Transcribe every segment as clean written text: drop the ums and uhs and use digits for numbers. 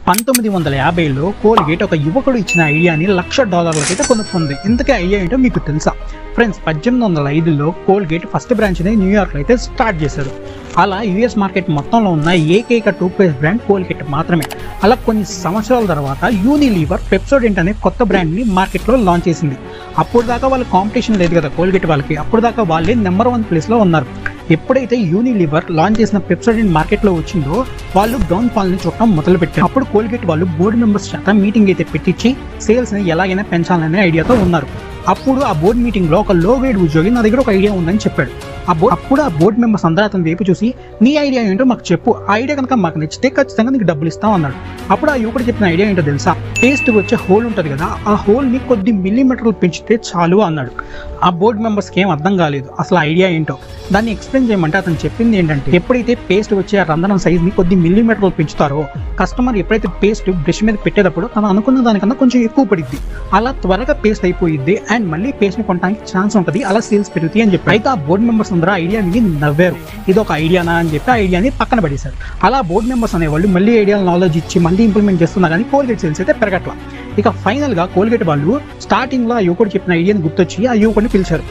1950లో Colgate ఒక యువకుడు ఇచ్చిన ఐడియాని $1,00,000 అయితే కొనుక్కుంది. ఇంతకీ ఐడియా ఏంటో మీకు తెలుసా? ఫ్రెండ్స్, 1805లో కోల్గేట్ ఫస్ట్ బ్రాంచ్ని న్యూయార్క్లో అయితే స్టార్ట్ చేశారు. అలా యుఎస్ మార్కెట్ మొత్తంలో ఉన్న ఏకైక టూత్పేస్ట్ బ్రాండ్ కోల్గేట్ మాత్రమే. అలా కొన్ని సంవత్సరాల తర్వాత యూనిలీవర్ పెప్సోడెంట్ అనే కొత్త బ్రాండ్ని మార్కెట్లో లాంచ్ చేసింది. అప్పుడు దాకా వాళ్ళ కాంపిటీషన్ లేదు కదా కోల్గేట్ వాళ్ళకి. అప్పుడు దాకా వాళ్ళే నెంబర్ 1 ప్లేస్లో ఉన్నారు. ఎప్పుడైతే యూనిలీవర్ లాంచ్ చేసిన పెప్సోడెంట్ మార్కెట్లో వచ్చిందో వాళ్ళు డౌన్ ఫాల్ ని చూడటం మొదలుపెట్టారు. అప్పుడు కోల్గేట్ వాళ్ళు బోర్డు మెంబర్స్ చేత మీటింగ్ అయితే పెట్టించి సేల్స్ ని ఎలాగైనా పెంచాలనే ఐడియాతో ఉన్నారు. అప్పుడు ఆ బోర్డు మీటింగ్ లో ఒక లో గ్రేడ్ ఉద్యోగి నా దగ్గర ఒక ఐడియా ఉందని చెప్పాడు. అప్పుడు ఆ బోర్డు మెంబర్స్ అందరూ అతని వైపు చూసి, నీ ఐడియా ఏంటో మాకు చెప్పు, ఆ ఐడియా కనుక మాకు నచ్చితే ఖచ్చితంగా నీకు డబ్బులు ఇస్తాం అన్నాడు. అప్పుడు ఆ యువకుడు చెప్పిన ఐడియా ఏంటో తెలుసా? పేస్ట్ వచ్చే హోల్ ఉంటుంది కదా, ఆ హోల్ ని కొద్ది మిల్లీమీటర్లు పెంచితే చాలు అన్నాడు. ఆ బోర్డు మెంబర్స్కి ఏం అర్థం కాలేదు అసలు ఐడియా ఏంటో. దాన్ని ఎక్స్ప్లెయిన్ చేయమంటే అతను చెప్పింది ఏంటంటే, ఎప్పుడైతే పేస్ట్ వచ్చే ఆ రంధ్రం సైజ్ ని కొద్ది మిల్లీమీటర్లు పెంచుతారో కస్టమర్ ఎప్పుడైతే పేస్ట్ బ్రష్ మీద పెట్టేటప్పుడు తను అనుకున్న దానికన్నా కొంచెం ఎక్కువ పడిద్ది. అలా త్వరగా పేస్ట్ అయిపోయిద్ది అండ్ మళ్ళీ పేస్ట్ ని కొనడానికి ఛాన్స్ ఉంటుంది, అలా సేల్స్ పెరుగుతాయి అని చెప్పి. అయితే ఆ బోర్డు మెంబర్స్ అందరూ ఐడియా విని నవ్వారు. ఇది ఒక ఐడియానా అని చెప్పి ఆ ఐడియాని పక్కన పడేశారు. అలా బోర్డు మెంబర్స్ అనేవాళ్ళు మళ్ళీ ఐడియా నాలెడ్జ్ ఇచ్చి మళ్ళీ ఇంప్లిమెంట్ చేస్తున్నా కానీ కోల్గేట్ సేల్స్ అయితే పెరగట్లా. ఇక ఫైనల్ గా కోల్గేట్ వాళ్ళు స్టార్టింగ్ లో ఆ యువకుడు చెప్పిన ఐడియాని గుర్తొచ్చి ఆ యువకుడిని పిలిచారు.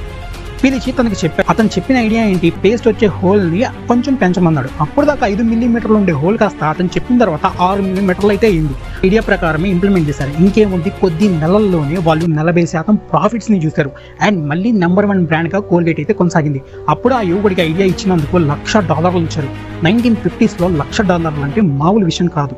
పిలిచి తనకి చెప్పారు. అతను చెప్పిన ఐడియా ఏంటి? పేస్ట్ వచ్చే హోల్ ని కొంచెం పెంచమన్నాడు. అప్పుడు దాకా 5 మిల్లీమీటర్లు ఉండే హోల్ కాస్త అతను చెప్పిన తర్వాత 6 మిల్లీమీటర్లు అయితే అయింది. ఐడియా ప్రకారమే ఇంప్లిమెంట్ చేశారు. ఇంకేముంది, కొద్ది నెలల్లోనే వాళ్ళు 40% ప్రాఫిట్స్ ని చూశారు అండ్ మళ్ళీ నెంబర్ 1 బ్రాండ్ గా కోల్గేట్ అయితే కొనసాగింది. అప్పుడు ఆ యువకుడికి ఐడియా ఇచ్చినందుకు $1,00,000 ఇచ్చారు. 1950s లో $1,00,000 అంటే మామూలు విషయం కాదు.